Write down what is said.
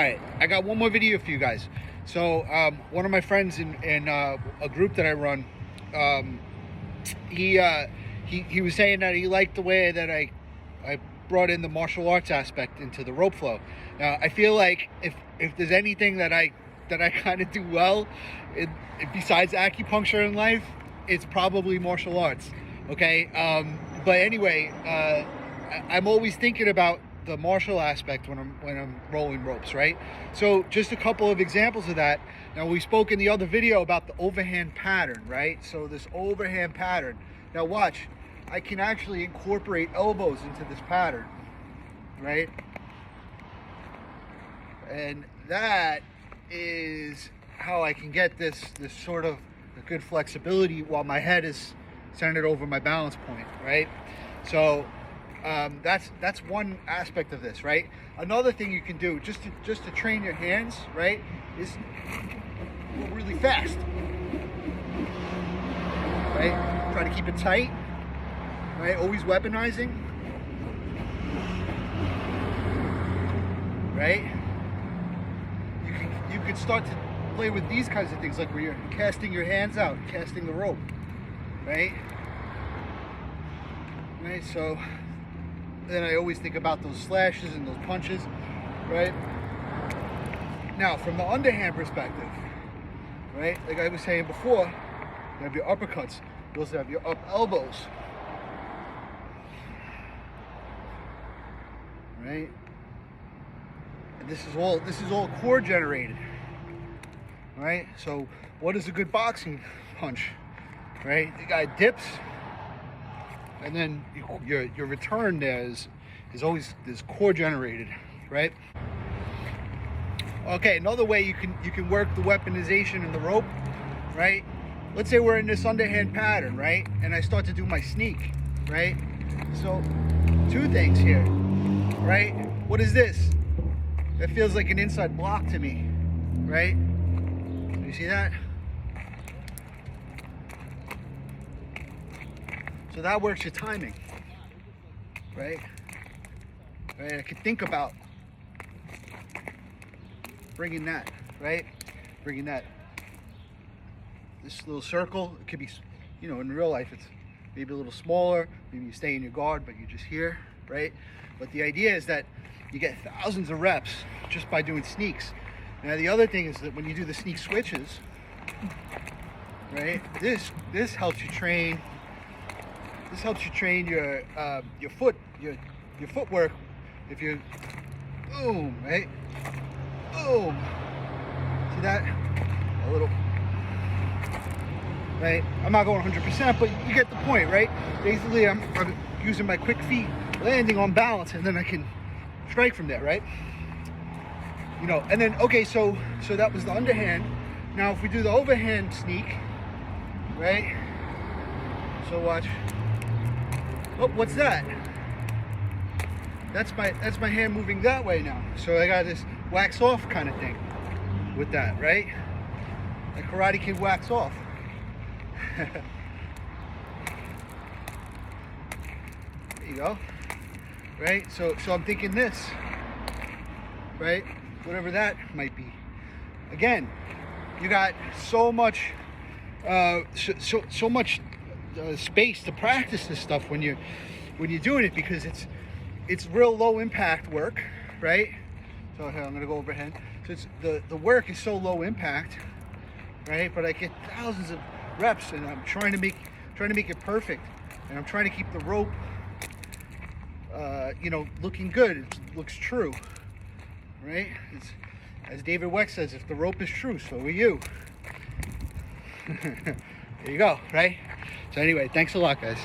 right, I got one more video for you guys. So one of my friends in a group that I run, he was saying that he liked the way that I brought in the martial arts aspect into the rope flow. Now I feel like if there's anything that I kind of do well, besides acupuncture in life, it's probably martial arts. Okay, but anyway, I'm always thinking about the martial aspect when I'm rolling ropes, right? So just a couple of examples of that. Now we spoke in the other video about the overhand pattern, right? So this overhand pattern. Now watch, I can actually incorporate elbows into this pattern, right? And that is how I can get this sort of a good flexibility while my head is centered over my balance point, right? So that's one aspect of this, right? Another thing you can do just to train your hands, right, is go really fast, right? Try to keep it tight, right? Always weaponizing, right? You can start to play with these kinds of things, like where you're casting your hands out, casting the rope, right? Right, so then I always think about those slashes and those punches, right? Now, from the underhand perspective, right, like I was saying before, you have your uppercuts, you also have your up elbows, right? And this is all core generated, right? So what is a good boxing punch, right? The guy dips, and then your return there is always this core generated, right? Okay, another way you can work the weaponization in the rope, right? Let's say we're in this underhand pattern, right? And I start to do my sneak, right? So two things here, right? What is this? That feels like an inside block to me, right? You see that? So that works your timing, right? Right, I could think about bringing that, right? Bringing that, this little circle. It could be, you know, in real life it's maybe a little smaller, maybe you stay in your guard, but you're just here, right? But the idea is that you get thousands of reps just by doing sneaks. Now the other thing is that when you do the sneak switches, right, this helps you train. This helps you train your footwork. If you boom, right, boom, see that, a little, right? I'm not going 100%, but you get the point, right? Basically, I'm using my quick feet, landing on balance, and then I can strike from there, right? You know, and then okay, so that was the underhand. Now if we do the overhand sneak, right? So watch. Oh, what's that? That's my hand moving that way now. So I got this wax off kind of thing with that, right? Like Karate Kid wax off. There you go. Right? So I'm thinking this, right? Whatever that might be. Again, you got so much so much space to practice this stuff when you're doing it, because it's real low impact work, right? So here, I'm gonna go overhead. So it's the work is so low impact, right? But I get thousands of reps, and I'm trying to make it perfect, and I'm trying to keep the rope, you know, looking good. It looks true, right? It's, as David Weck says, if the rope is true, so are you. There you go, right? So anyway, thanks a lot, guys.